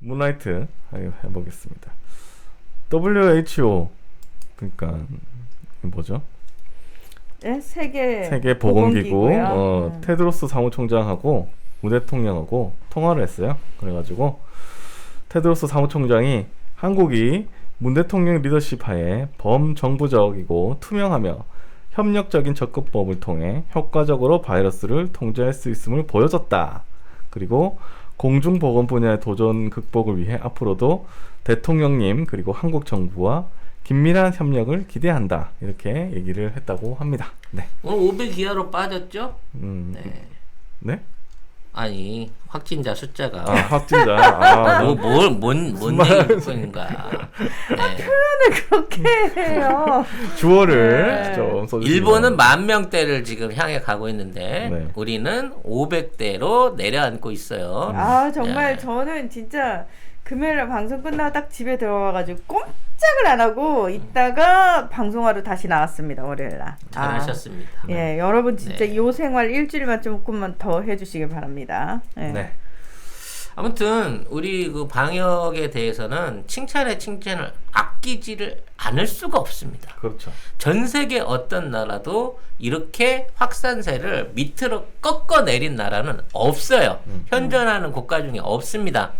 문라이트 해보겠습니다. WHO 그러니까 뭐죠? 네? 세계 보건기구 보건기구요. 테드로스 사무총장하고 문 대통령하고 통화를 했어요. 그래가지고 테드로스 사무총장이 한국이 문 대통령 리더십 하에 범정부적이고 투명하며 협력적인 접근법을 통해 효과적으로 바이러스를 통제할 수 있음을 보여줬다. 그리고 공중보건 분야의 도전 극복을 위해 앞으로도 대통령님 그리고 한국 정부와 긴밀한 협력을 기대한다. 이렇게 얘기를 했다고 합니다. 네. 오늘 500 이하로 빠졌죠? 네? 네? 아니 확진자 숫자가 확진자. 뭔 얘기 듣고 있는 거야. 표현을 그렇게 해요. 주어를 좀 써주시면. 일본은 10,000대를 지금 향해 가고 있는데 네. 우리는 500대로 내려앉고 있어요. 아 정말 네. 저는 진짜 금요일날 방송 끝나고 딱 집에 들어와가지고 꼼짝을 안 하고 있다가 방송하러 다시 나왔습니다. 월요일날. 잘하셨습니다. 예, 여러분 진짜 네. 요 생활 일주일만 조금만 더 해주시길 바랍니다. 예. 네. 아무튼 우리 그 방역에 대해서는 칭찬을 아끼지를 않을 수가 없습니다. 그렇죠. 전 세계 어떤 나라도 이렇게 확산세를 밑으로 꺾어내린 나라는 없어요. 현존하는 국가 중에 없습니다.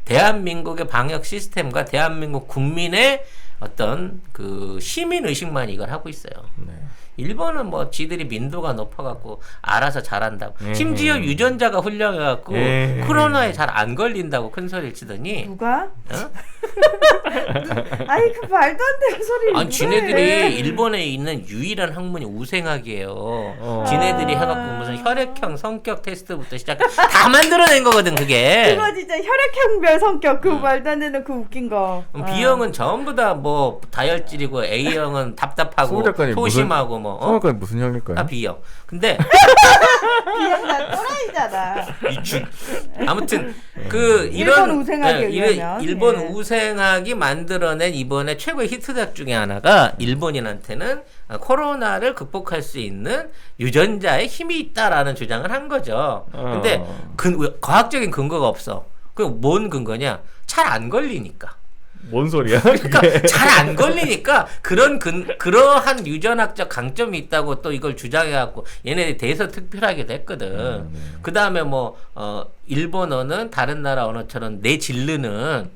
대한민국의 방역 시스템과 대한민국 국민의 어떤 그 시민 의식만 이걸 하고 있어요. 네. 일본은 뭐 지들이 민도가 높아갖고 알아서 잘한다고. 심지어 유전자가 훌륭해갖고 코로나에 잘 안 걸린다고 큰 소리를 치더니. 누가? 어? 아니 그 말도 안 되는 소리를 아니 누가 지네들이 해. 일본에 있는 유일한 학문이 우생학이에요. 지네들이 해갖고 무슨 혈액형 성격 테스트부터 시작 다 만들어낸 거거든 그게. 그거 진짜 혈액형별 성격 그 말도 안 되는 그 웃긴 거. B형은 전부 다 뭐 다혈질이고 A형은 답답하고 송 작가님 소심하고 뭐. 성악가님 무슨 형일까요? 다 B형. 근데 B형 나 또라이잖아. 아무튼 그 이런 일본 우생학에 의하면, 일본 예. 우생학이 만들어낸 이번에 최고의 히트작 중에 하나가 일본인한테는 코로나를 극복할 수 있는 유전자에 힘이 있다라는 주장을 한 거죠. 근데 과학적인 근거가 없어. 그 뭔 근거냐? 잘 안 걸리니까. 뭔 소리야? 그러니까 잘 안 걸리니까 그러한 유전학적 강점이 있다고 또 이걸 주장해갖고 얘네들이 대서특필하기도 했거든. 그 다음에 뭐 일본어는 다른 나라 언어처럼 내질르는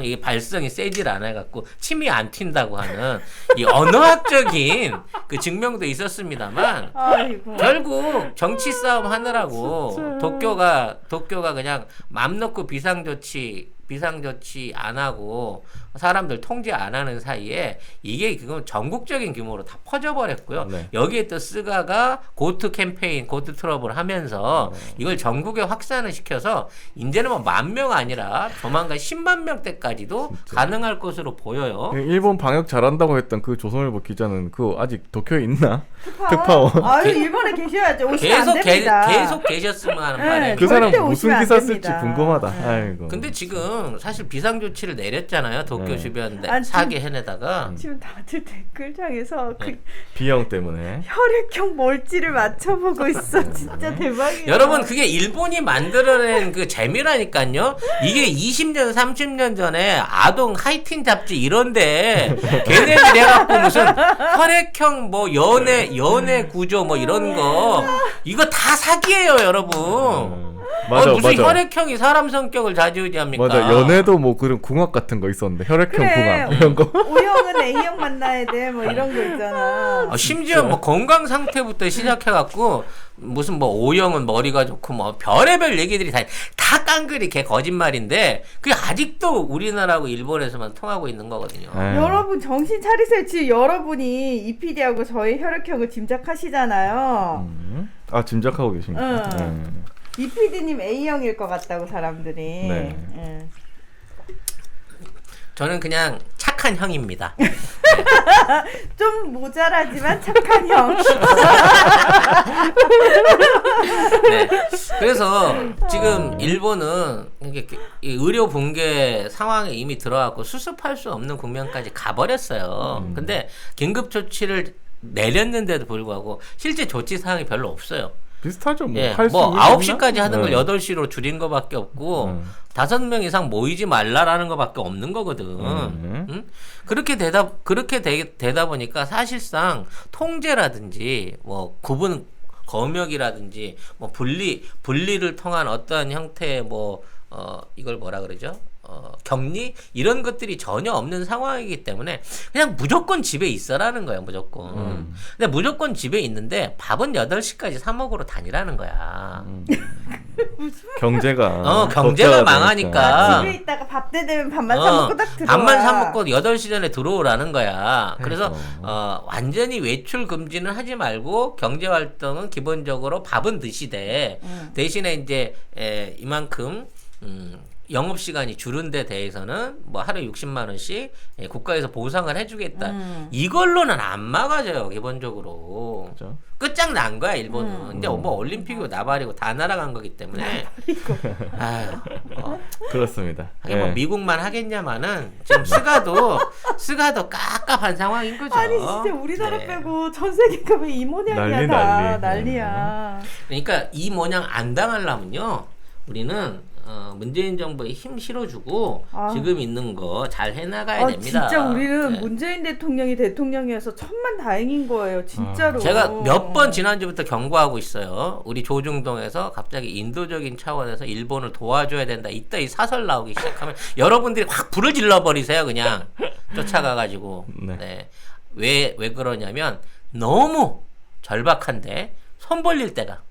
이게 발성이 세질 않아갖고 침이 안 튄다고 하는 이 언어학적인 그 증명도 있었습니다만 아이고. 결국 정치 싸움 하느라고 도쿄가 그냥 맘 놓고 비상조치 안 하고 사람들 통제 안 하는 사이에 이게 그건 전국적인 규모로 다 퍼져버렸고요. 네. 여기에 또 스가가 고트 캠페인, 고트 트러블을 하면서 이걸 전국에 확산을 시켜서 이제는 뭐 10,000명 아니라 조만간 10만 명대까지도 가능할 것으로 보여요. 일본 방역 잘한다고 했던 그 조선일보 기자는 그 아직 도쿄에 있나? 특파원. 아유 일본에 계셔야죠. 오시면 안 됩니다. 계속 계셨으면 하는 네, 바람에. 그 사람 절대 무슨 오시면 안 기사 쓸지 됩니다. 궁금하다. 네. 아이고. 근데 지금 사실 비상조치를 내렸잖아요. 도쿄 네. 주변 아니, 사게 해내다가. 지금 다들 댓글창에서 그 B형 때문에. 혈액형 뭘지를 맞춰보고 있어. 진짜 대박이야. 여러분 그게 일본이 만들어낸 그 재미라니까요. 이게 20년 30년 전에 아동 하이틴 잡지 이런데 걔네들이 해갖고 무슨 혈액형 뭐 연애 구조 뭐 이런 거 이거 다 사기예요 여러분. 맞아, 무슨 맞아. 혈액형이 사람 성격을 좌지우지합니까? 맞아. 연애도 뭐 그런 궁합 같은 거 있었는데 혈액형 그래. 궁합 이런 거. O형은 A형 만나야 돼. 뭐 이런 거 있잖아. 심지어 뭐 건강 상태부터 시작해갖고 무슨 뭐 O형은 머리가 좋고 뭐 별의별 얘기들이 다 깡그리 개 거짓말인데 그게 아직도 우리나라하고 일본에서만 통하고 있는 거거든요. 에이. 여러분 정신 차리세요. 지금 여러분이 이 PD하고 저의 혈액형을 짐작하시잖아요. 아 짐작하고 계십니까? 응. 이 PD님 A형일 것 같다고 사람들이. 네. 예. 저는 그냥 착한 형입니다. 좀 모자라지만 착한 형. 네. 그래서 지금 일본은 이게 의료 붕괴 상황에 이미 들어갔고 수습할 수 없는 국면까지 가버렸어요. 근데 긴급 조치를 내렸는데도 불구하고 실제 조치 사항이 별로 없어요. 비슷하죠. 뭐, 예, 할수 뭐 있나? 9시까지 하는 걸 네. 8시로 줄인 거밖에 없고 5명 이상 모이지 말라라는 거밖에 없는 거거든. 응? 그렇게 되다 보니까 사실상 통제라든지 뭐 구분 검역이라든지 뭐 분리를 통한 어떠한 형태의 뭐 이걸 뭐라 그러죠? 격리 이런 것들이 전혀 없는 상황이기 때문에 그냥 무조건 집에 있어라는 거야, 무조건. 근데 무조건 집에 있는데 밥은 8시까지 사 먹으러 다니라는 거야. 경제가 경제가 걱정이 망하니까. 집에 있다가 밥 때 되면 밥만 사 먹고 딱 들어와. 밥만 사 먹고 8시 전에 들어오라는 거야. 그래서 아이고. 완전히 외출 금지는 하지 말고 경제 활동은 기본적으로 밥은 드시되 대신에 이제 이만큼 영업 시간이 줄은 데 대해서는 뭐 하루에 60만 원씩 국가에서 보상을 해주겠다. 이걸로는 안 막아져요, 기본적으로. 그죠? 끝장난 거야, 일본은. 이제 뭐 올림픽이고 나발이고 다 날아간 거기 때문에. 아유, 그렇습니다. 아니, 뭐 예. 미국만 하겠냐마는 지금 스가도 깝깝한 상황인 거죠. 아니 진짜 우리나라 네. 빼고 전 세계가 왜 이 모양이야 난리, 다 난리. 난리야. 그러니까 이 모양 안 당하려면요, 우리는 문재인 정부에 힘 실어주고 지금 있는 거 잘 해나가야 됩니다. 진짜 우리는 네. 문재인 대통령이 대통령이어서 천만 다행인 거예요, 진짜로. 제가 몇 번 지난주부터 경고하고 있어요. 우리 조중동에서 갑자기 인도적인 차원에서 일본을 도와줘야 된다. 이따 사설 나오기 시작하면 여러분들이 확 불을 질러버리세요. 그냥 쫓아가가지고. 네. 네. 왜 그러냐면 너무 절박한데 손 벌릴 때가.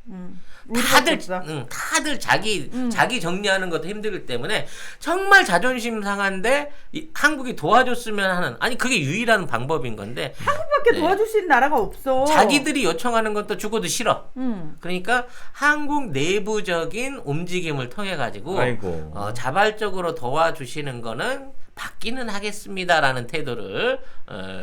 다들 자기 정리하는 것도 힘들기 때문에 정말 자존심 상한데 한국이 도와줬으면 하는, 아니 그게 유일한 방법인 건데 한국밖에 도와줄 수 있는 나라가 없어. 자기들이 요청하는 것도 죽어도 싫어. 응. 그러니까 한국 내부적인 움직임을 통해 가지고 아이고. 자발적으로 도와주시는 거는 받기는 하겠습니다라는 태도를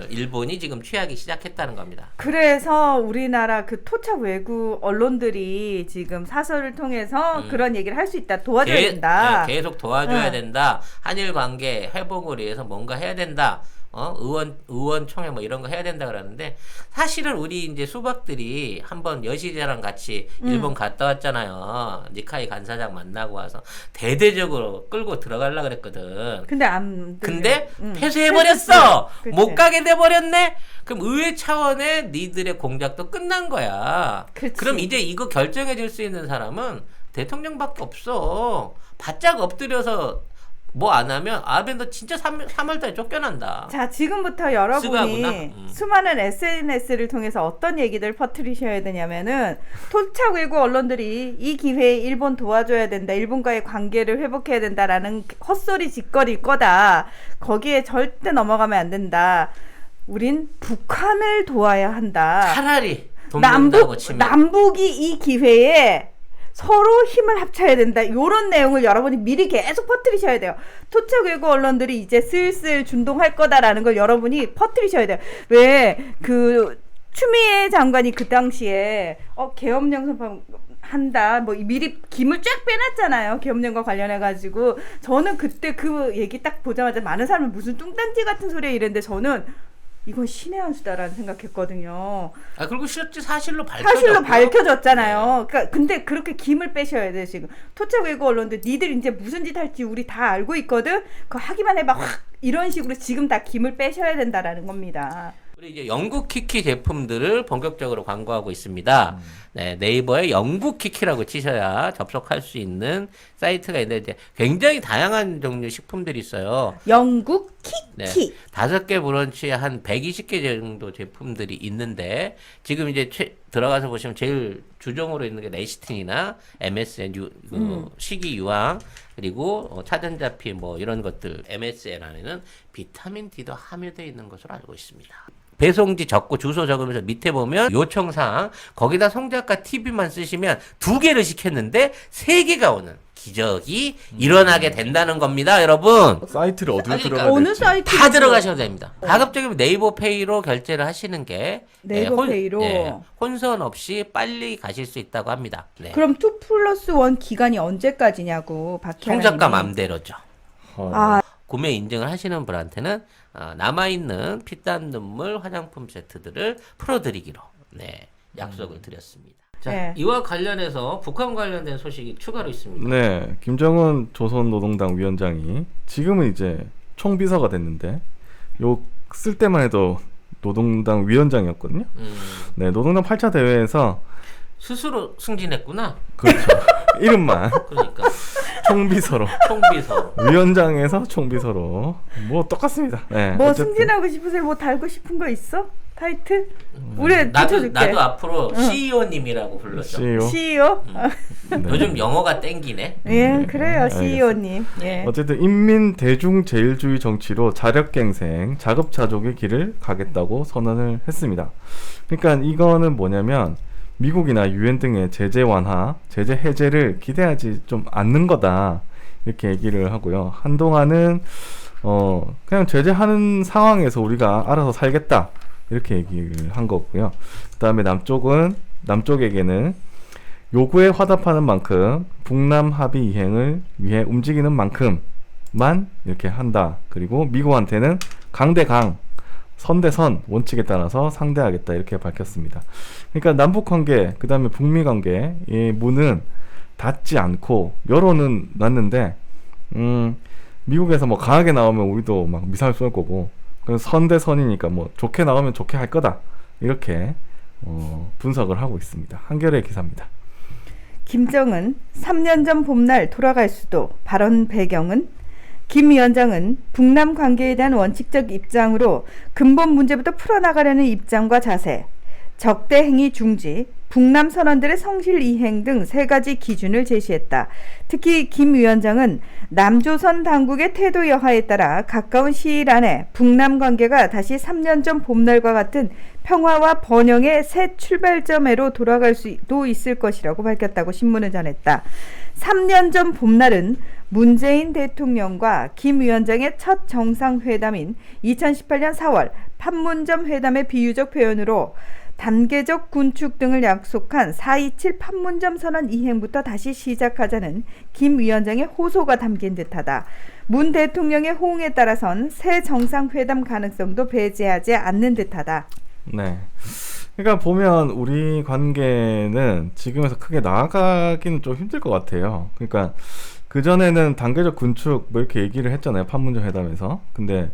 일본이 지금 취하기 시작했다는 겁니다. 그래서 우리나라 그 토착 외국 언론들이 지금 사설을 통해서 그런 얘기를 할 수 있다. 도와줘야 된다. 계속 도와줘야 된다. 한일 관계 회복을 위해서 뭔가 해야 된다. 의원총회 뭐 이런 거 해야 된다 그러는데, 사실은 우리 이제 수박들이 한번 여시제랑 같이 일본 갔다 왔잖아요. 니카이 간사장 만나고 와서 대대적으로 끌고 들어가려고 그랬거든. 근데 폐쇄해버렸어. 그치. 못 가게 돼버렸네. 그럼 의회 차원의 니들의 공작도 끝난 거야. 그치. 그럼 이제 이거 결정해 줄 수 있는 사람은 대통령밖에 없어. 바짝 엎드려서 뭐 안 하면 아베 너 진짜 3월달에 쫓겨난다. 자, 지금부터 쓰가구나. 여러분이 수많은 SNS를 통해서 어떤 얘기들 퍼뜨리셔야 되냐면은, 토착 외국 언론들이 이 기회에 일본 도와줘야 된다, 일본과의 관계를 회복해야 된다라는 헛소리 짓거릴 거다, 거기에 절대 넘어가면 안 된다, 우린 북한을 도와야 한다, 차라리 돈 번다고 치면 남북이 이 기회에 서로 힘을 합쳐야 된다, 요런 내용을 여러분이 미리 계속 퍼뜨리셔야 돼요. 토착 외국 언론들이 이제 슬슬 준동할 거다라는 걸 여러분이 퍼뜨리셔야 돼요. 왜 그 추미애 장관이 그 당시에 계엄령 선포한다 뭐 미리 김을 쫙 빼놨잖아요, 계엄령과 관련해 가지고. 저는 그때 그 얘기 딱 보자마자 많은 사람이 무슨 뚱딴지 같은 소리야 이랬는데, 저는 이건 신의 한 수다라는 생각했거든요. 그리고 실제 사실로 밝혀졌잖아요. 그러니까 근데 그렇게 김을 빼셔야 돼. 지금 토착 외국 언론들 니들 이제 무슨 짓 할지 우리 다 알고 있거든. 그거 하기만 해봐 확, 이런 식으로 지금 다 김을 빼셔야 된다라는 겁니다. 우리 이제 영국 키키 제품들을 본격적으로 광고하고 있습니다. 네, 네이버에 영국 키키라고 치셔야 접속할 수 있는 사이트가 있는데, 이제 굉장히 다양한 종류 식품들이 있어요. 영국 네, 키키. 5개 브런치에 한 120개 정도 제품들이 있는데, 지금 이제 들어가서 보시면 제일 주종으로 있는 게 레시틴이나 MSN, 식이 유황, 그리고 차전자피 뭐 이런 것들. MSN 안에는 비타민 D도 함유되어 있는 것으로 알고 있습니다. 배송지 적고 주소 적으면서 밑에 보면 요청사항, 거기다 송작가 TV만 쓰시면 2개를 시켰는데 3개가 오는 기적이 일어나게 된다는 겁니다, 여러분. 사이트를 어디로 그러니까 들어가야 어느 될지. 사이트 다 들어가셔도 됩니다. 가급적이면 네이버 페이로 결제를 하시는 게 네이버 페이로? 혼선 없이 빨리 가실 수 있다고 합니다. 네. 그럼 2+1 기간이 언제까지냐고, 박혜라님이. 송작가 맘대로죠. 아, 구매 인증을 하시는 분한테는 남아있는 피땀 눈물 화장품 세트들을 풀어드리기로 약속을 드렸습니다. 자, 예. 이와 관련해서 북한 관련된 소식이 추가로 있습니다. 네, 김정은 조선노동당 위원장이 지금은 이제 총비서가 됐는데 요 쓸 때만 해도 노동당 위원장이었거든요. 네, 노동당 8차 대회에서 스스로 승진했구나. 그렇죠. 이름만 그러니까 총비서로 총비서. 위원장에서 총비서로 뭐 똑같습니다. 네, 뭐 어쨌든. 승진하고 싶으세요? 뭐 달고 싶은 거 있어? 타이틀? 우리 나도 붙여줄게. 앞으로 CEO님이라고 불러줘. CEO. CEO? 네. 요즘 영어가 땡기네. 예, 그래요. 알겠습니다. CEO님. 예. 어쨌든 인민 대중제일주의 정치로 자력갱생, 자급자족의 길을 가겠다고 선언을 했습니다. 그러니까 이거는 뭐냐면 미국이나 유엔 등의 제재 완화, 제재 해제를 기대하지 좀 않는 거다 이렇게 얘기를 하고요. 한동안은 그냥 제재하는 상황에서 우리가 알아서 살겠다 이렇게 얘기를 한 거고요. 그다음에 남쪽에게는 요구에 화답하는 만큼 북남 합의 이행을 위해 움직이는 만큼만 이렇게 한다. 그리고 미국한테는 강대강, 선대선 원칙에 따라서 상대하겠다 이렇게 밝혔습니다. 그러니까 남북 관계, 그다음에 북미 관계의 문은 닫지 않고 열어는 놨는데 미국에서 뭐 강하게 나오면 우리도 막 미사일 쏠 거고, 그래서 선대선이니까 뭐 좋게 나오면 좋게 할 거다 이렇게 분석을 하고 있습니다. 한겨레 기사입니다. 김정은 3년 전 봄날 돌아갈 수도 발언 배경은 김 위원장은 북남 관계에 대한 원칙적 입장으로 근본 문제부터 풀어나가려는 입장과 자세, 적대 행위 중지, 북남 선언들의 성실 이행 등 3가지 기준을 제시했다. 특히 김 위원장은 남조선 당국의 태도 여하에 따라 가까운 시일 안에 북남 관계가 다시 3년 전 봄날과 같은 평화와 번영의 새 출발점으로 돌아갈 수도 있을 것이라고 밝혔다고 신문은 전했다. 3년 전 봄날은 문재인 대통령과 김 위원장의 첫 정상회담인 2018년 4월 판문점 회담의 비유적 표현으로 단계적 군축 등을 약속한 4.27 판문점 선언 이행부터 다시 시작하자는 김 위원장의 호소가 담긴 듯하다. 문 대통령의 호응에 따라선 새 정상회담 가능성도 배제하지 않는 듯하다. 네. 그러니까 보면 우리 관계는 지금에서 크게 나아가기는 좀 힘들 것 같아요. 그러니까 그전에는 단계적 군축 뭐 이렇게 얘기를 했잖아요. 판문점 회담에서. 근데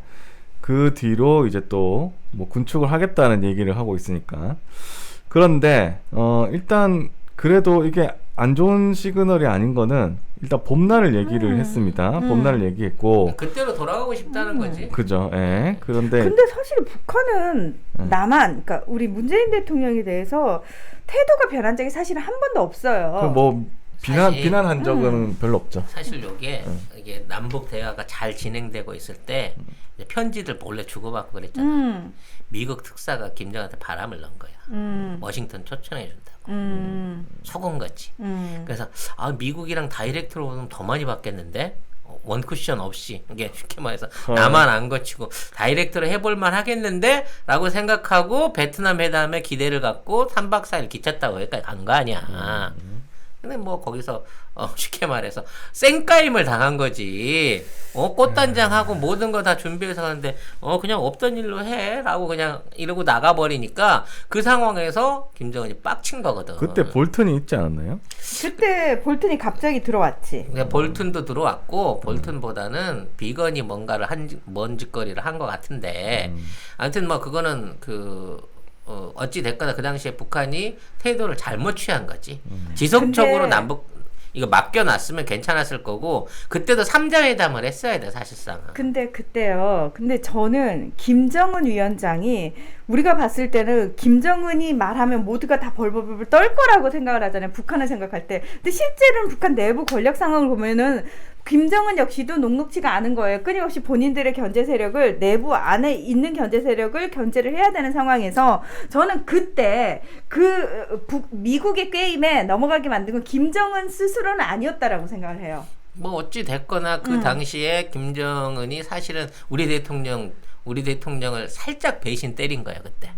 그 뒤로 이제 또 뭐 군축을 하겠다는 얘기를 하고 있으니까. 그런데 일단 그래도 이게 안 좋은 시그널이 아닌 거는 일단 봄날을 얘기를 했습니다. 봄날을 얘기했고. 그때로 돌아가고 싶다는 거지. 그죠. 예. 그런데 근데 사실 북한은 그러니까 우리 문재인 대통령에 대해서 태도가 변한 적이 사실은 한 번도 없어요. 뭐 사실, 비난한 적은 별로 없죠. 사실 이게 남북 대화가 잘 진행되고 있을 때 이제 편지들 몰래 주고받고 그랬잖아. 미국 특사가 김정한테 바람을 넣은 거야. 워싱턴 초청해 준다고. 속은 거지. 그래서 미국이랑 다이렉트로 보면 더 많이 받겠는데 원 쿠션 없이, 이게 쉽게 말해서 나만 안 거치고 다이렉트로 해볼만 하겠는데 라고 생각하고 베트남 회담에 기대를 갖고 3박 4일 기차 타고 여기까지 간 거 아니야. 근데 뭐 거기서 쉽게 말해서 쌩까임을 당한 거지. 꽃단장하고 모든 거 다 준비해서 하는데 그냥 없던 일로 해 라고 그냥 이러고 나가버리니까 그 상황에서 김정은이 빡친 거거든. 그때 볼튼이 있지 않았나요? 그때 볼튼이 갑자기 들어왔지. 그러니까 볼튼도 들어왔고 볼튼보다는 비건이 뭔가를 먼 짓거리를 한 것 같은데 아무튼 뭐 그거는 어찌 됐거나 그 당시에 북한이 태도를 잘못 취한 거지. 지속적으로 근데 남북 이거 맡겨놨으면 괜찮았을 거고, 그때도 3자회담을 했어야 돼 사실상. 근데 저는 김정은 위원장이, 우리가 봤을 때는 김정은이 말하면 모두가 다 벌벌벌 떨 거라고 생각을 하잖아요. 북한을 생각할 때. 근데 실제로는 북한 내부 권력 상황을 보면은 김정은 역시도 녹록지가 않은 거예요. 끊임없이 본인들의 견제 세력을, 내부 안에 있는 견제 세력을 견제를 해야 되는 상황에서 저는 그때 미국의 게임에 넘어가게 만든 건 김정은 스스로는 아니었다라고 생각을 해요. 뭐 어찌 됐거나 그 당시에 김정은이 사실은 우리 대통령을 살짝 배신 때린 거야 그때.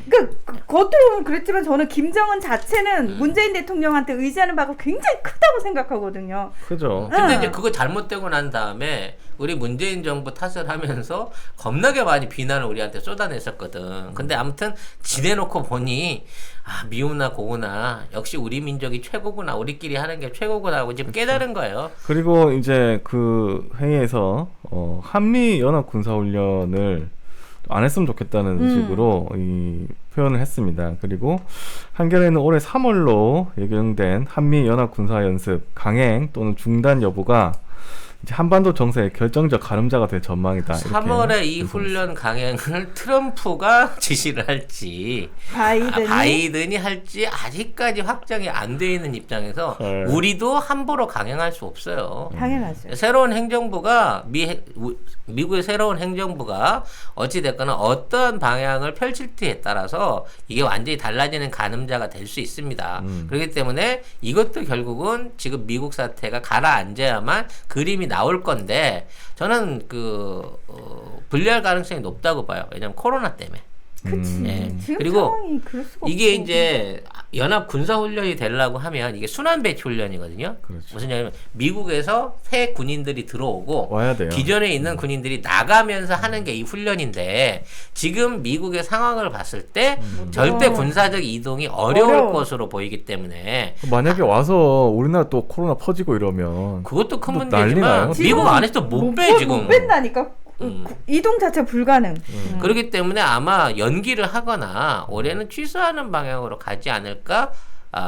그러니까 겉으로 보면 그랬지만 저는 김정은 자체는 문재인 대통령한테 의지하는 바가 굉장히 크다고 생각하거든요. 그죠. 근데 응. 이제 그거 잘못되고 난 다음에 우리 문재인 정부 탓을 하면서 겁나게 많이 비난을 우리한테 쏟아냈었거든. 근데 아무튼 지내놓고 보니 미우나 고우나 역시 우리 민족이 최고구나, 우리끼리 하는 게 최고구나 하고 지금 깨달은 거예요. 그리고 이제 그 회의에서 한미 연합 군사 훈련을 안 했으면 좋겠다는 식으로 이 표현을 했습니다. 그리고 한겨레는 올해 3월로 예정된 한미 연합 군사 연습 강행 또는 중단 여부가 이제 한반도 정세의 결정적 가름자가 될 전망이다. 이렇게 3월에 이 분석했습니다. 훈련 강행을 트럼프가 지시를 할지 바이든이 할지 아직까지 확정이 안 돼 있는 입장에서 네. 우리도 함부로 강행할 수 없어요. 당연하죠. 새로운 행정부가 미국의 새로운 행정부가 어찌 됐거나 어떤 방향을 펼칠지에 따라서 이게 완전히 달라지는 가늠자가 될 수 있습니다. 그렇기 때문에 이것도 결국은 지금 미국 사태가 가라앉아야만 그림이 나올 건데 저는 불리할 가능성이 높다고 봐요. 왜냐하면 코로나 때문에. 그치. 예. 지금 그리고 상황이 그럴 수가 이게 없어. 이제 연합 군사 훈련이 되려고 하면 이게 순환 배치 훈련이거든요. 그렇죠. 무슨 얘기냐면 미국에서 새 군인들이 들어오고 와야 돼요. 기존에 있는 군인들이 나가면서 하는 게 이 훈련인데 지금 미국의 상황을 봤을 때 절대 군사적 이동이 어려울 어려워. 것으로 보이기 때문에 만약에 와서 우리나라 또 코로나 퍼지고 이러면 그것도 큰 또 문제지만 난리나요? 미국 안에서 못 빼 지금. 못 뺀다니까. 이동 자체 불가능. 그렇기 때문에 아마 연기를 하거나 올해는 취소하는 방향으로 가지 않을까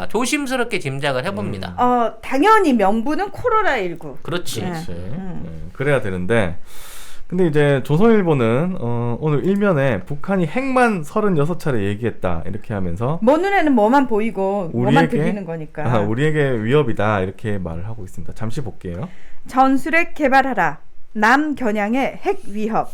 조심스럽게 짐작을 해봅니다. 당연히 명분은 코로나19. 그렇지. 네. 그렇지. 그래야 되는데 근데 이제 조선일보는 오늘 일면에 북한이 핵만 36차례 얘기했다 이렇게 하면서 뭐 눈에는 뭐만 보이고 뭐만 우리에게- 들리는 거니까. 우리에게 위협이다 이렇게 말을 하고 있습니다. 잠시 볼게요. 전술핵 개발하라. 남겨냥의 핵 위협.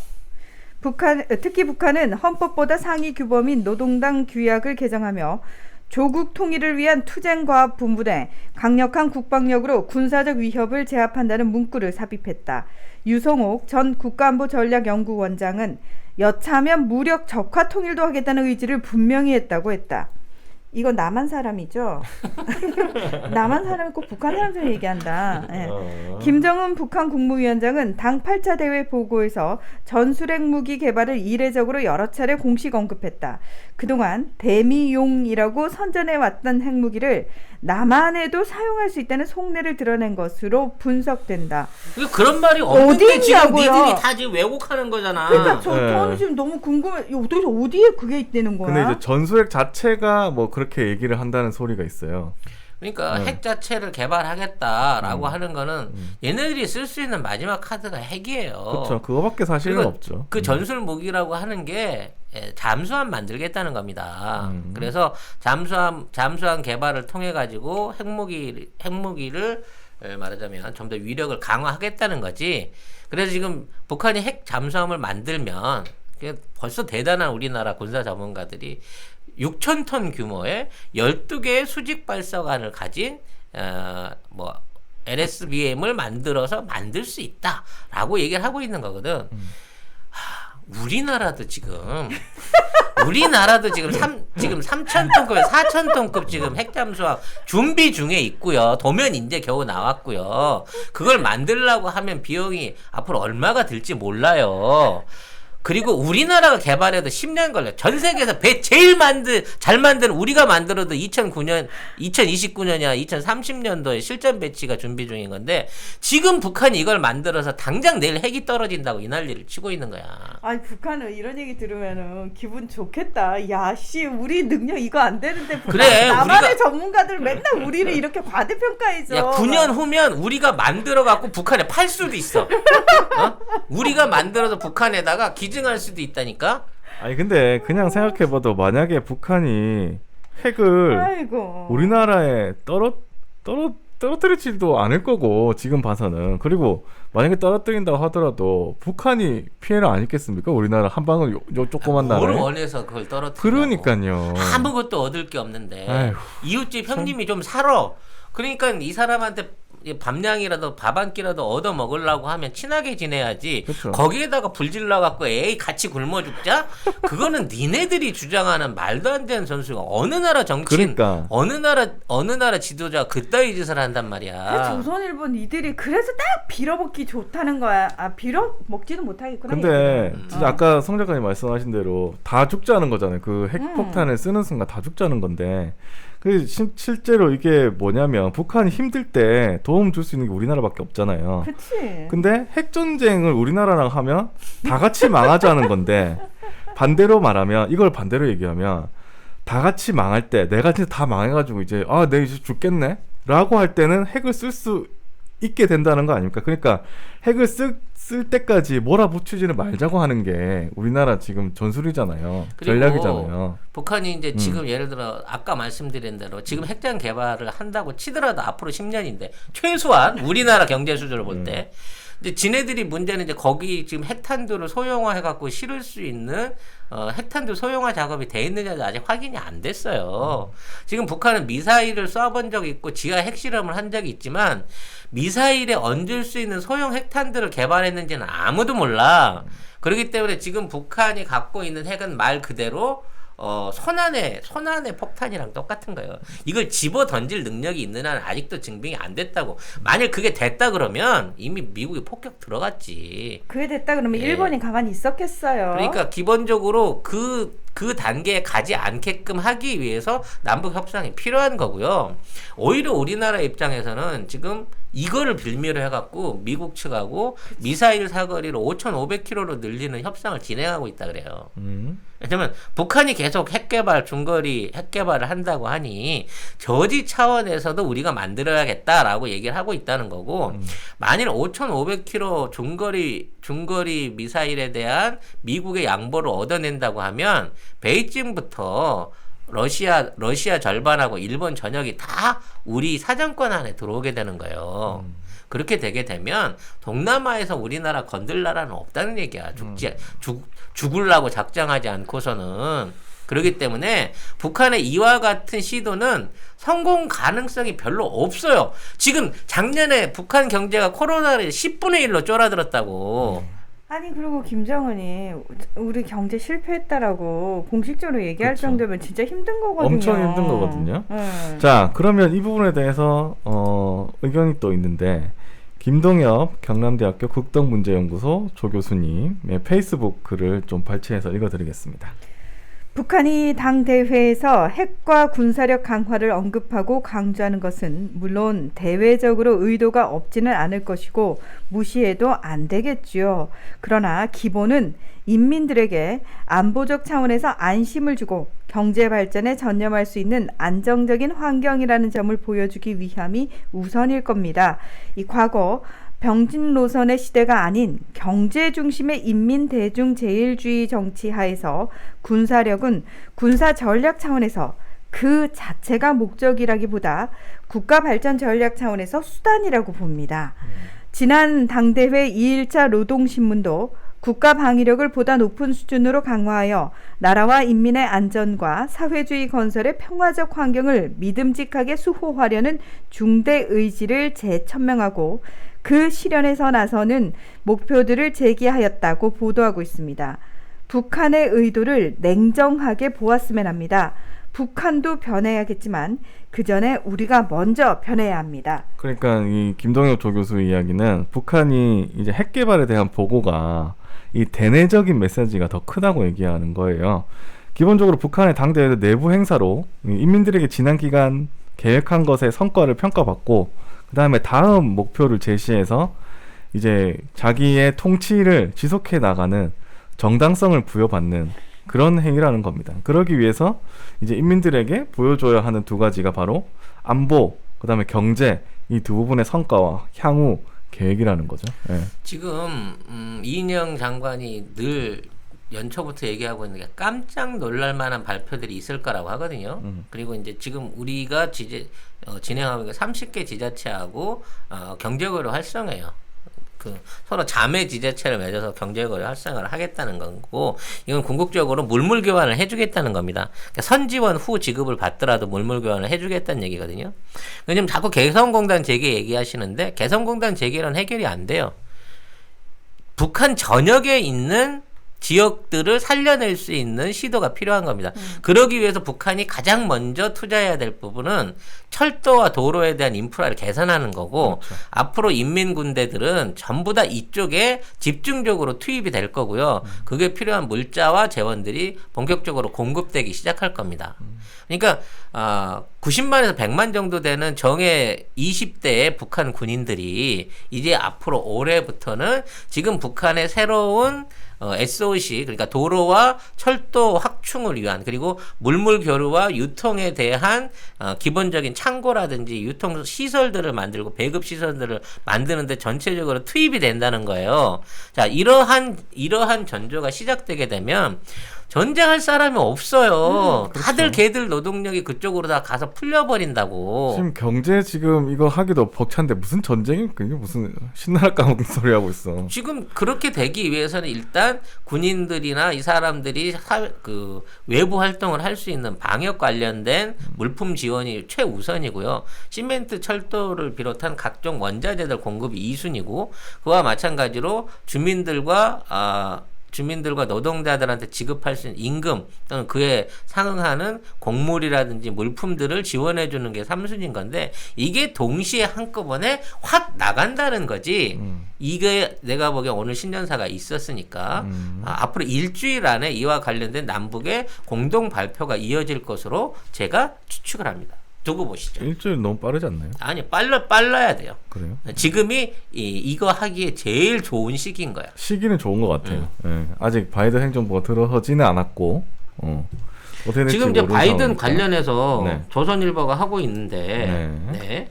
특히 북한은 헌법보다 상위 규범인 노동당 규약을 개정하며 조국 통일을 위한 투쟁과학본부에 강력한 국방력으로 군사적 위협을 제압한다는 문구를 삽입했다. 유성옥 전 국가안보전략연구원장은 여차하면 무력 적화 통일도 하겠다는 의지를 분명히 했다고 했다. 이건 남한 사람이죠? 남한 사람이 꼭 북한 사람들 얘기한다. 예. 김정은 북한 국무위원장은 당 8차 대회 보고에서 전술핵 무기 개발을 이례적으로 여러 차례 공식 언급했다. 그동안 대미용이라고 선전해왔던 핵무기를 남한에도 사용할 수 있다는 속내를 드러낸 것으로 분석된다. 그런 말이 없는데 지금 어디냐고요? 니들이 다 지금 왜곡하는 거잖아. 그러니까 네. 저는 지금 너무 궁금해. 어디에 그게 있다는 거야? 근데 이제 전술핵 자체가 뭐 그렇게 얘기를 한다는 소리가 있어요. 그러니까 핵 자체를 개발하겠다라고 하는 거는 얘네들이 쓸 수 있는 마지막 카드가 핵이에요. 그렇죠. 그거밖에 사실은 그리고 없죠. 그 전술 무기라고 하는 게 잠수함 만들겠다는 겁니다. 그래서 잠수함 개발을 통해 가지고 핵무기를 말하자면 좀 더 위력을 강화하겠다는 거지. 그래서 지금 북한이 핵 잠수함을 만들면 벌써 대단한 우리나라 군사 전문가들이 6,000톤 규모의 12개의 수직 발사관을 가진 LSBM을 만들어서 만들 수 있다라고 얘기를 하고 있는 거거든. 우리나라도 지금 3,000톤급, 4,000톤급 지금 핵잠수함 준비 중에 있고요. 도면 이제 겨우 나왔고요. 그걸 만들려고 하면 비용이 앞으로 얼마가 들지 몰라요. 그리고 우리나라가 개발해도 10년 걸려. 전 세계에서 배 제일 잘 만드는 우리가 만들어도 2029년이야 2030년도에 실전 배치가 준비 중인 건데 지금 북한이 이걸 만들어서 당장 내일 핵이 떨어진다고 이 난리를 치고 있는 거야. 아니 북한은 이런 얘기 들으면은 기분 좋겠다. 야 씨 우리 능력 이거 안 되는데 북한 그래, 남한의 우리가- 전문가들 맨날 우리를 이렇게 과대평가해줘. 야 9년 후면 우리가 만들어 갖고 북한에 팔 수도 있어. 우리가 만들어서 북한에다가 기증할 수도 있다니까. 아니 근데 그냥 생각해봐도 만약에 북한이 핵을 아이고. 우리나라에 떨어뜨리지도 않을 거고 지금 봐서는. 그리고 만약에 떨어뜨린다고 하더라도 북한이 피해를 안 입겠습니까? 우리나라 한 방울 요 조그만 뭘 나라에. 원해서 그걸 떨어뜨리냐고. 그러니까요. 아무것도 얻을 게 없는데 아이고, 이웃집 형님이 좀 살아. 그러니까 이 사람한테 밥량이라도 밥 한 끼라도 얻어 먹으려고 하면 친하게 지내야지. 그쵸. 거기에다가 불질러 갖고 에이 같이 굶어 죽자? 그거는 니네들이 주장하는 말도 안 되는 선수가 어느 나라 정치인, 그러니까. 어느 나라 지도자 그따위 짓을 한단 말이야. 조선일보 니들이 그래서 딱 빌어먹기 좋다는 거야. 아 빌어먹지도 못하겠구나. 근데 음. 진짜 아까 성 작가님 말씀하신 대로 다 죽자는 거잖아요. 그 핵폭탄을 쓰는 순간 다 죽자는 건데 그 실제로 이게 뭐냐면 북한이 힘들 때 도움 줄 수 있는 게 우리나라밖에 없잖아요. 그치. 근데 핵전쟁을 우리나라랑 하면 다 같이 망하자는 건데 반대로 말하면 이걸 반대로 얘기하면 다 같이 망할 때 내가 진짜 다 망해가지고 이제 내가 이제 죽겠네 라고 할 때는 핵을 쓸 수 있게 된다는 거 아닙니까? 그러니까 핵을 쓸 때까지 몰아붙이지는 말자고 하는 게 우리나라 지금 전술이잖아요. 그리고 전략이잖아요. 북한이 이제 지금 예를 들어 아까 말씀드린 대로 지금 핵장 개발을 한다고 치더라도 앞으로 10년인데 최소한 우리나라 경제 수준을 볼 때 근데 지네들이 문제는 이제 거기 지금 핵탄두를 소형화해 갖고 실을 수 있는 핵탄두 소형화 작업이 돼 있느냐도 아직 확인이 안 됐어요. 지금 북한은 미사일을 쏴본 적이 있고 지하 핵실험을 한 적이 있지만 미사일에 얹을 수 있는 소형 핵탄두를 개발했는지는 아무도 몰라. 그렇기 때문에 지금 북한이 갖고 있는 핵은 말 그대로 손안의 폭탄이랑 똑같은 거예요. 이걸 집어 던질 능력이 있는 한은 아직도 증빙이 안 됐다고. 만약 그게 됐다 그러면 이미 미국이 폭격 들어갔지. 그게 됐다 그러면 예. 일본이 가만히 있었겠어요. 그러니까 기본적으로 그 단계에 가지 않게끔 하기 위해서 남북 협상이 필요한 거고요. 오히려 우리나라 입장에서는 지금 이거를 빌미로 해갖고 미국 측하고 미사일 사거리를 5,500km로 늘리는 협상을 진행하고 있다 그래요. 왜냐면 북한이 계속 중거리 핵 개발을 한다고 하니 저지 차원에서도 우리가 만들어야겠다라고 얘기를 하고 있다는 거고 만일 5,500km 중거리 미사일에 대한 미국의 양보를 얻어낸다고 하면 베이징부터 러시아 절반하고 일본 전역이 다 우리 사정권 안에 들어오게 되는 거예요. 그렇게 되게 되면 동남아에서 우리나라 건들 나라는 없다는 얘기야. 죽으려고 작정하지 않고서는. 그렇기 때문에 북한의 이와 같은 시도는 성공 가능성이 별로 없어요. 지금 작년에 북한 경제가 코로나를 10분의 1로 쫄아들었다고. 아니 그리고 김정은이 우리 경제 실패했다라고 공식적으로 얘기할 그쵸. 정도면 진짜 힘든 거거든요. 엄청 힘든 거거든요. 자, 그러면 이 부분에 대해서 의견이 또 있는데 김동엽 경남대학교 국덕문제연구소 조교수님의 페이스북 글을 좀 발췌해서 읽어드리겠습니다. 북한이 당 대회에서 핵과 군사력 강화를 언급하고 강조하는 것은 물론 대외적으로 의도가 없지는 않을 것이고 무시해도 안 되겠지요. 그러나 기본은 인민들에게 안보적 차원에서 안심을 주고 경제 발전에 전념할 수 있는 안정적인 환경이라는 점을 보여주기 위함이 우선일 겁니다. 이 과거 병진 노선의 시대가 아닌 경제 중심의 인민 대중 제일주의 정치 하에서 군사력은 군사 전략 차원에서 그 자체가 목적이라기보다 국가 발전 전략 차원에서 수단이라고 봅니다. 지난 당대회 2일차 노동신문도 국가 방위력을 보다 높은 수준으로 강화하여 나라와 인민의 안전과 사회주의 건설의 평화적 환경을 믿음직하게 수호하려는 중대 의지를 재천명하고 그 실현에서 나서는 목표들을 제기하였다고 보도하고 있습니다. 북한의 의도를 냉정하게 보았으면 합니다. 북한도 변해야겠지만 그 전에 우리가 먼저 변해야 합니다. 그러니까 이 김동엽 조교수 이야기는 북한이 이제 핵 개발에 대한 보고가 이 대내적인 메시지가 더 크다고 얘기하는 거예요. 기본적으로 북한의 당대회 내부 행사로 인민들에게 지난 기간 계획한 것의 성과를 평가받고 그 다음에 다음 목표를 제시해서 이제 자기의 통치를 지속해 나가는 정당성을 부여받는 그런 행위라는 겁니다. 그러기 위해서 이제 인민들에게 보여줘야 하는 두 가지가 바로 안보, 그 다음에 경제 이 두 부분의 성과와 향후 계획이라는 거죠. 예. 지금 이인영 장관이 늘 연초부터 얘기하고 있는 게 깜짝 놀랄 만한 발표들이 있을 거라고 하거든요. 그리고 이제 지금 우리가 진행하고 있는 30개 지자체하고 경제고를 활성해요. 그 서로 자매 지자체를 맺어서 경제거래 활성화를 하겠다는 거고, 이건 궁극적으로 물물 교환을 해주겠다는 겁니다. 그러니까 선지원 후 지급을 받더라도 물물 교환을 해주겠다는 얘기거든요. 왜냐면 자꾸 개성공단 재개 얘기하시는데 개성공단 재개는 해결이 안 돼요. 북한 전역에 있는 지역들을 살려낼 수 있는 시도가 필요한 겁니다. 그러기 위해서 북한이 가장 먼저 투자해야 될 부분은 철도와 도로에 대한 인프라를 개선하는 거고, 그렇죠. 앞으로 인민군대들은 전부 다 이쪽에 집중적으로 투입이 될 거고요. 그게 필요한 물자와 재원들이 본격적으로 공급되기 시작할 겁니다. 그러니까 90만에서 100만 정도 되는 정예 20대의 북한 군인들이 이제 앞으로 올해부터는 지금 북한의 새로운 SOC, 그러니까 도로와 철도 확충을 위한, 그리고 물물 교류와 유통에 대한 기본적인 창고라든지 유통 시설들을 만들고 배급 시설들을 만드는데 전체적으로 투입이 된다는 거예요. 자, 이러한 전조가 시작되게 되면 전쟁할 사람이 없어요. 그렇죠. 다들 걔들 노동력이 그쪽으로 다 가서 풀려버린다고. 지금 경제 지금 이거 하기도 벅찬데 무슨 전쟁이 그게 무슨 신나라 까먹는 소리 하고 있어. 지금 그렇게 되기 위해서는 일단 군인들이나 이 사람들이 그 외부 활동을 할 수 있는 방역 관련된 물품 지원이 최우선이고요. 시멘트, 철도를 비롯한 각종 원자재들 공급이 2순위고, 그와 마찬가지로 주민들과 노동자들한테 지급할 수 있는 임금 또는 그에 상응하는 곡물이라든지 물품들을 지원해 주는 게 3순위인 건데, 이게 동시에 한꺼번에 확 나간다는 거지. 이게 내가 보기엔 오늘 신년사가 있었으니까 앞으로 일주일 안에 이와 관련된 남북의 공동 발표가 이어질 것으로 제가 추측을 합니다. 두고 보시죠. 일주일 너무 빠르지 않나요? 아니, 빨라야 돼요. 그래요? 지금이 이거 하기에 제일 좋은 시기인 거야. 시기는 좋은 것 같아요. 예. 아직 바이든 행정부가 들어서지는 않았고, 어떻게 될지 지금 이제 모르는 바이든 상황이니까. 관련해서 네. 조선일보가 하고 있는데, 네.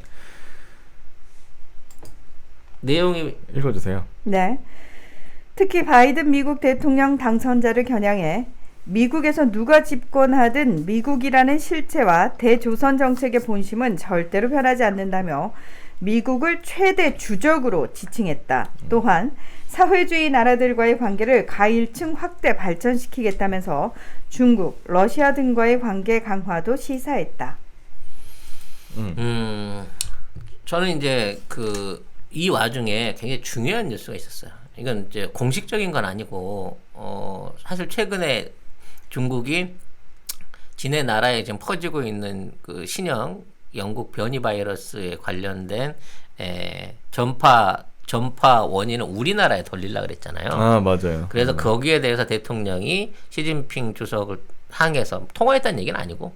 내용이 읽어주세요. 네. 특히 바이든 미국 대통령 당선자를 겨냥해 미국에서 누가 집권하든 미국이라는 실체와 대조선 정책의 본심은 절대로 변하지 않는다며 미국을 최대 주적으로 지칭했다. 또한 사회주의 나라들과의 관계를 가일층 확대 발전시키겠다면서 중국, 러시아 등과의 관계 강화도 시사했다. 저는 이제 이 와중에 굉장히 중요한 뉴스가 있었어요. 이건 이제 공식적인 건 아니고, 사실 최근에 중국이 지네 나라에 지금 퍼지고 있는 그 신형 영국 변이 바이러스에 관련된 전파 원인은 우리나라에 돌리려고 그랬잖아요. 아, 맞아요. 그래서 거기에 대해서 대통령이 시진핑 주석을 향해서 통화했다는 얘기는 아니고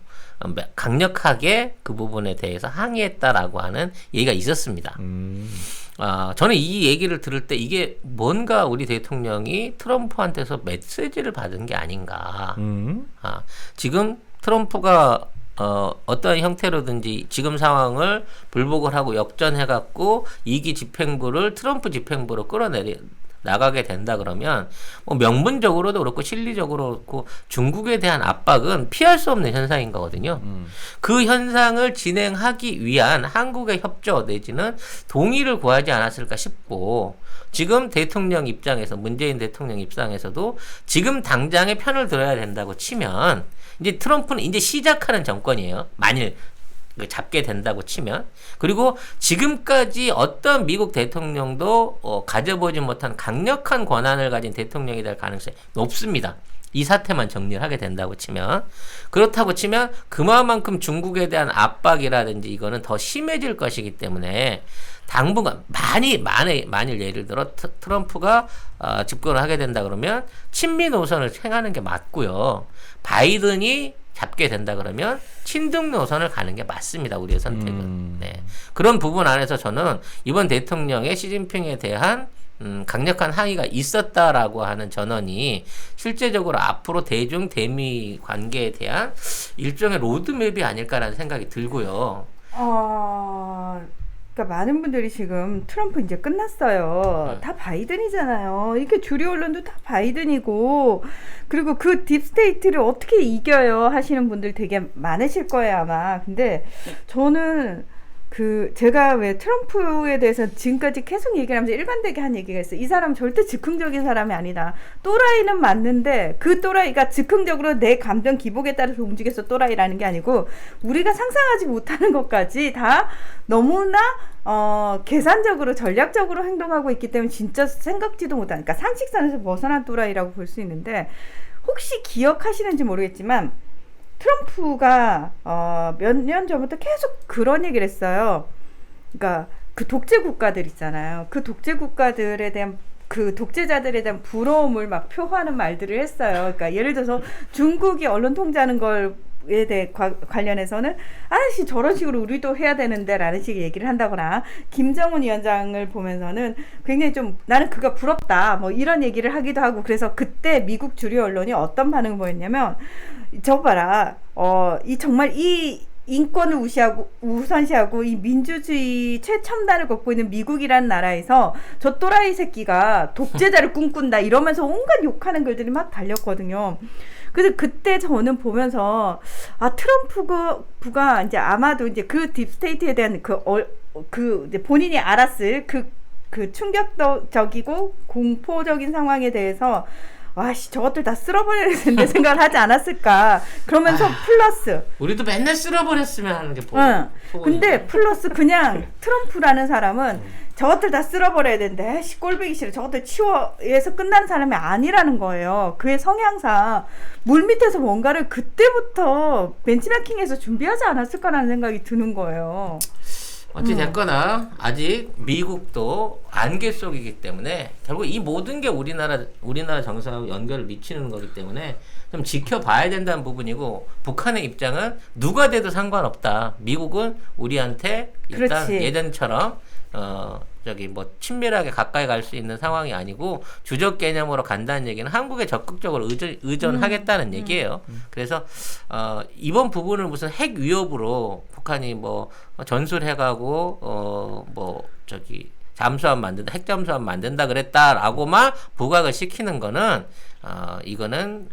강력하게 그 부분에 대해서 항의했다라고 하는 얘기가 있었습니다. 저는 이 얘기를 들을 때 이게 뭔가 우리 대통령이 트럼프한테서 메시지를 받은 게 아닌가. 지금 트럼프가 어떤 형태로든지 지금 상황을 불복을 하고 역전해갖고 2기 집행부를 트럼프 집행부로 나가게 된다 그러면 뭐 명분적으로도 그렇고 실리적으로 그렇고 중국에 대한 압박은 피할 수 없는 현상인 거거든요. 그 현상을 진행하기 위한 한국의 협조 내지는 동의를 구하지 않았을까 싶고, 지금 대통령 입장에서 문재인 대통령 입장에서도 지금 당장의 편을 들어야 된다고 치면 이제 트럼프는 이제 시작하는 정권이에요. 만일 잡게 된다고 치면. 그리고 지금까지 어떤 미국 대통령도 가져보지 못한 강력한 권한을 가진 대통령이 될 가능성이 높습니다. 이 사태만 정리를 하게 된다고 치면. 그렇다고 치면 그만큼 중국에 대한 압박이라든지 이거는 더 심해질 것이기 때문에 당분간 만일 예를 들어 트럼프가 집권을 하게 된다 그러면 친미 노선을 행하는 게 맞고요. 바이든이 잡게 된다 그러면 친중 노선을 가는 게 맞습니다. 우리의 선택은. 네. 그런 부분 안에서 저는 이번 대통령의 시진핑에 대한 강력한 항의가 있었다라고 하는 전언이 실제적으로 앞으로 대중 대미 관계에 대한 일종의 로드맵이 아닐까라는 생각이 들고요. 그러니까 많은 분들이 지금 트럼프 이제 끝났어요. 다 바이든이잖아요. 이렇게 주류 언론도 다 바이든이고, 그리고 그 딥스테이트를 어떻게 이겨요 하시는 분들 되게 많으실 거예요 아마. 근데 저는 제가 왜 트럼프에 대해서 지금까지 계속 얘기를 하면서 일관되게 한 얘기가 있어요. 이 사람 절대 즉흥적인 사람이 아니다. 또라이는 맞는데 그 또라이가 즉흥적으로 내 감정 기복에 따라서 움직여서 또라이라는 게 아니고 우리가 상상하지 못하는 것까지 다 너무나 계산적으로 전략적으로 행동하고 있기 때문에 진짜 생각지도 못하는, 그러니까 상식선에서 벗어난 또라이라고 볼 수 있는데, 혹시 기억하시는지 모르겠지만 트럼프가 몇 년 전부터 계속 그런 얘기를 했어요. 그러니까 그 독재 국가들 있잖아요. 그 독재 국가들에 대한, 그 독재자들에 대한 부러움을 막 표하는 말들을 했어요. 그러니까 예를 들어서 중국이 언론 통제하는 걸에 대해 관련해서는 아저씨 저런 식으로 우리도 해야 되는데 라는 식의 얘기를 한다거나, 김정은 위원장을 보면서는 굉장히 좀 나는 그가 부럽다 뭐 이런 얘기를 하기도 하고, 그래서 그때 미국 주류 언론이 어떤 반응을 보였냐면, 저 봐라, 이 정말 이 인권을 우선시하고 이 민주주의 최첨단을 걷고 있는 미국이라는 나라에서 저 또라이 새끼가 독재자를 꿈꾼다 이러면서 온갖 욕하는 글들이 막 달렸거든요. 그래서 그때 저는 보면서 트럼프가 이제 아마도 이제 그 딥스테이트에 대한 이제 본인이 알았을 그 충격적이고 공포적인 상황에 대해서 와씨 저것들 다 쓸어버려야 되는데 생각을 하지 않았을까. 그러면서 플러스 우리도 맨날 쓸어버렸으면 하는 게 근데 플러스 그냥 트럼프라는 사람은 저것들 다 쓸어버려야 되는데 꼴보기 싫어 저것들 치워에서 끝나는 사람이 아니라는 거예요. 그의 성향상 물밑에서 뭔가를 그때부터 벤치마킹해서 준비하지 않았을까라는 생각이 드는 거예요. 어찌됐거나 아직 미국도 안개 속이기 때문에 결국 이 모든 게 우리나라 정서하고 연결을 미치는 거기 때문에 좀 지켜봐야 된다는 부분이고, 북한의 입장은 누가 돼도 상관없다. 미국은 우리한테 일단 그렇지. 예전처럼 뭐 친밀하게 가까이 갈 수 있는 상황이 아니고 주적 개념으로 간다는 얘기는 한국에 적극적으로 의존하겠다는 얘기예요. 그래서 이번 부분을 무슨 핵 위협으로 북한이 뭐 전술해가고 잠수함 만든다, 핵 잠수함 만든다 그랬다라고만 부각을 시키는 거는 이거는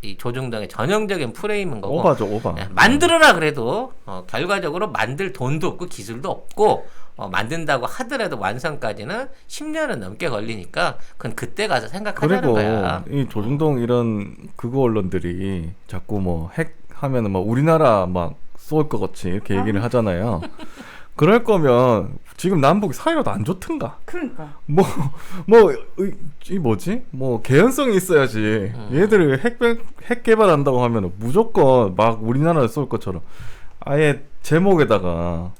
이 조중동의 전형적인 프레임인 거고, 오바죠, 오바. 만들어라 그래도 결과적으로 만들 돈도 없고 기술도 없고 만든다고 하더라도 완성까지는 10년은 넘게 걸리니까 그건 그때 가서 생각하자는 그리고 거야. 이 조중동 이런 극우 언론들이 자꾸 뭐 핵 하면은 막 우리나라 막 쏠 것 같이 이렇게 얘기를 하잖아요. 그럴 거면 지금 남북 사이라도 안 좋든가. 그러니까 이 뭐지? 뭐 개연성이 있어야지. 얘들이 핵 개발한다고 하면 무조건 막 우리나라를 쏠 것처럼 아예 제목에다가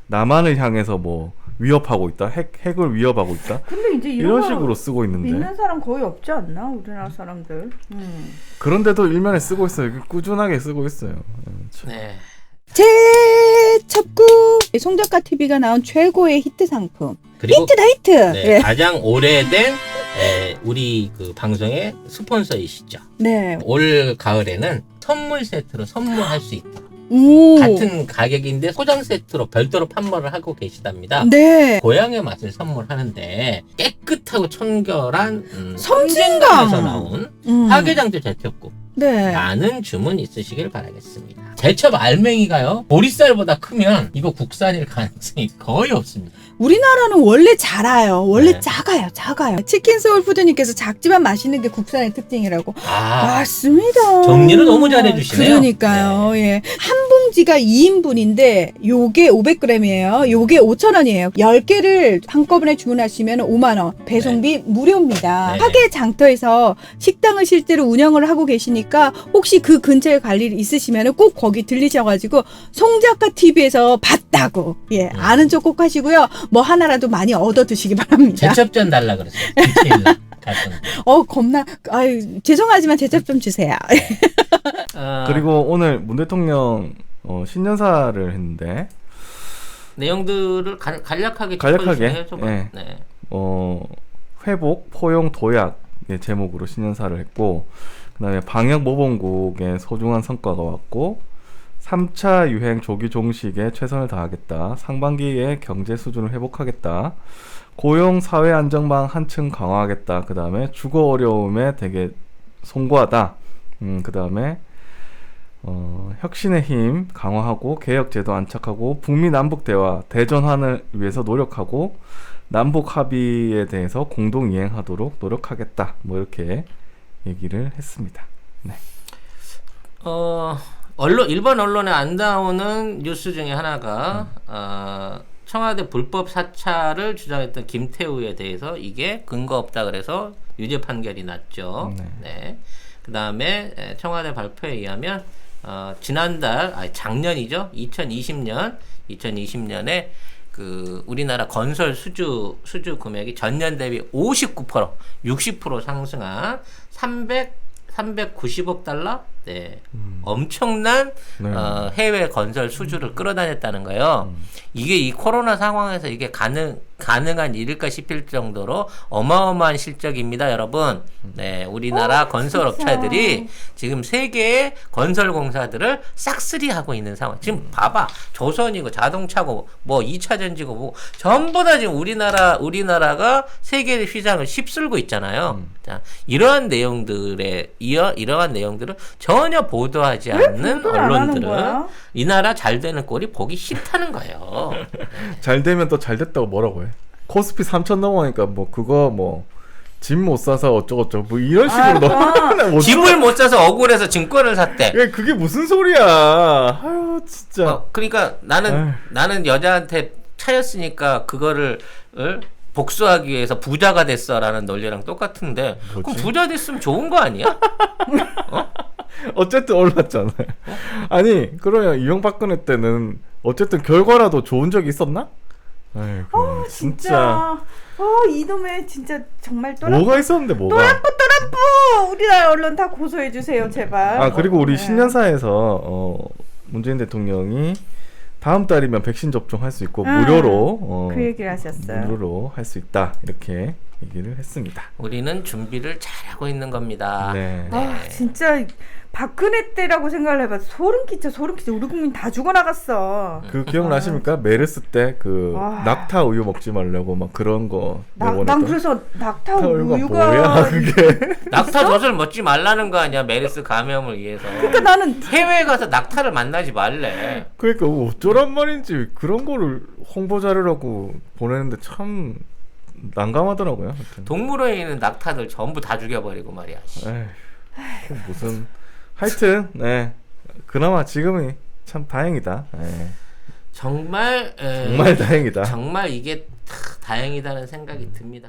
남한을 향해서 뭐 위협하고 있다, 핵을 위협하고 있다. 근데 이제 이런 식으로 쓰고 있는데 믿는 사람 거의 없지 않나 우리나라 사람들. 그런데도 일면에 쓰고 있어요. 꾸준하게 쓰고 있어요. 네. 제첩구 송작가 TV가 나온 최고의 히트 상품. 그리고 히트다 히트. 네, 네. 가장 오래된 우리 그 방송의 스폰서이시죠. 네. 올 가을에는 선물 세트로 선물할 수 있다. 오. 같은 가격인데 소정 세트로 별도로 판매를 하고 계시답니다. 네. 고향의 맛을 선물하는데 깨끗하고 청결한 섬진강. 섬진강에서 나온 화개장터 제첩국 네. 많은 주문 있으시길 바라겠습니다. 제첩 알맹이가요 보리쌀보다 크면 이거 국산일 가능성이 거의 없습니다. 우리나라는 원래 작아요. 원래 네. 작아요. 치킨 소울푸드님께서 작지만 맛있는 게 국산의 특징이라고. 맞습니다. 정리를 너무 잘해주시네요. 그러니까요. 네. 예. 한 봉지가 2인분인데 요게 500g이에요. 요게 5,000원이에요. 10개를 한꺼번에 주문하시면 5만원. 배송비 무료입니다. 네. 화계 장터에서 식당을 실제로 운영을 하고 계시니까 혹시 그 근처에 갈 일 있으시면 꼭 거기 들리셔가지고 송작가 TV에서 봤다고 아는 척 꼭 하시고요. 뭐 하나라도 많이 얻어 드시기 바랍니다. 제첩전 달라 그랬어요. 겁나. 죄송하지만 제첩 좀 주세요. 그리고 오늘 문 대통령 신년사를 했는데 내용들을 간략하게 해줘봐. 네. 회복, 포용, 도약의 제목으로 신년사를 했고, 그다음에 방역 모범국의 소중한 성과가 왔고, 3차 유행 조기 종식에 최선을 다하겠다. 상반기에 경제 수준을 회복하겠다. 고용 사회 안정망 한층 강화하겠다. 그다음에 주거 어려움에 되게 송구하다. 그다음에 혁신의 힘 강화하고 개혁제도 안착하고 북미 남북 대화 대전환을 위해서 노력하고 남북 합의에 대해서 공동 이행하도록 노력하겠다. 뭐 이렇게 얘기를 했습니다. 네. 일본 언론에 안 나오는 뉴스 중에 하나가 청와대 불법 사찰을 주장했던 김태우에 대해서 이게 근거 없다 그래서 유죄 판결이 났죠. 네. 그다음에 청와대 발표에 의하면 작년이죠. 2020년에 그 우리나라 건설 수주 금액이 전년 대비 59%, 60% 상승한 390억 달러? 네. 엄청난 네. 해외 건설 수주를 끌어다녔다는 거예요. 이게 이 코로나 상황에서 이게 가능한 일일까 싶을 정도로 어마어마한 실적입니다, 여러분. 네, 우리나라 건설 업체들이 지금 세계의 건설 공사들을 싹쓸이하고 있는 상황. 지금 봐봐, 조선이고 자동차고 뭐 2차 전지고 뭐 전부 다 지금 우리나라가 세계 시장을 휩쓸고 있잖아요. 자, 이러한 내용들을 전혀 보도하지 않는 언론들은 이 나라 잘 되는 꼴이 보기 싫다는 거예요. 잘 되면 또 잘 됐다고 뭐라고 해. 코스피 3,000 넘어가니까 뭐 그거 뭐 집 못 사서 어쩌고저쩌고 뭐 이런 식으로 너무 집을 못 사서 억울해서 증권을 샀대. 그게 무슨 소리야. 아유 진짜. 그러니까 나는 여자한테 차였으니까 그거를 복수하기 위해서 부자가 됐어라는 논리랑 똑같은데 그럼 부자 됐으면 좋은 거 아니야? 어쨌든 올랐잖아요. 아니 그러면 이명박근혜 때는 어쨌든 결과라도 좋은 적이 있었나? 아이고 진짜. 이놈의 진짜 정말 뭐가 있었는데 뭐가? 또람뿌 우리나라 언론 다 고소해 주세요 제발. 그리고 우리 신년사에서 문재인 대통령이 다음 달이면 백신 접종할 수 있고 무료로 그 얘기를 하셨어요. 무료로 할 수 있다 이렇게 얘기를 했습니다. 우리는 준비를 잘하고 있는 겁니다. 네. 진짜 박근혜 때라고 생각을 해봐. 소름 끼쳐. 우리 국민 다 죽어나갔어. 그 기억나십니까? 메르스 때 그 낙타 우유 먹지 말라고 막 그런 거. 난 그래서 낙타 우유가 뭐야 그게? 낙타 젖을 먹지 말라는 거 아니야? 메르스 감염을 위해서. 그러니까 나는 해외에 가서 낙타를 만나지 말래. 그러니까 어쩌란 말인지 그런 거를 홍보 자료라고 보내는데 참 난감하더라고요. 하여튼. 동물원에 있는 낙타들 전부 다 죽여버리고 말이야. 에휴, 무슨 하여튼 그나마 지금이 참 다행이다. 정말 정말 다행이다. 정말 이게 다행이다는 생각이 듭니다.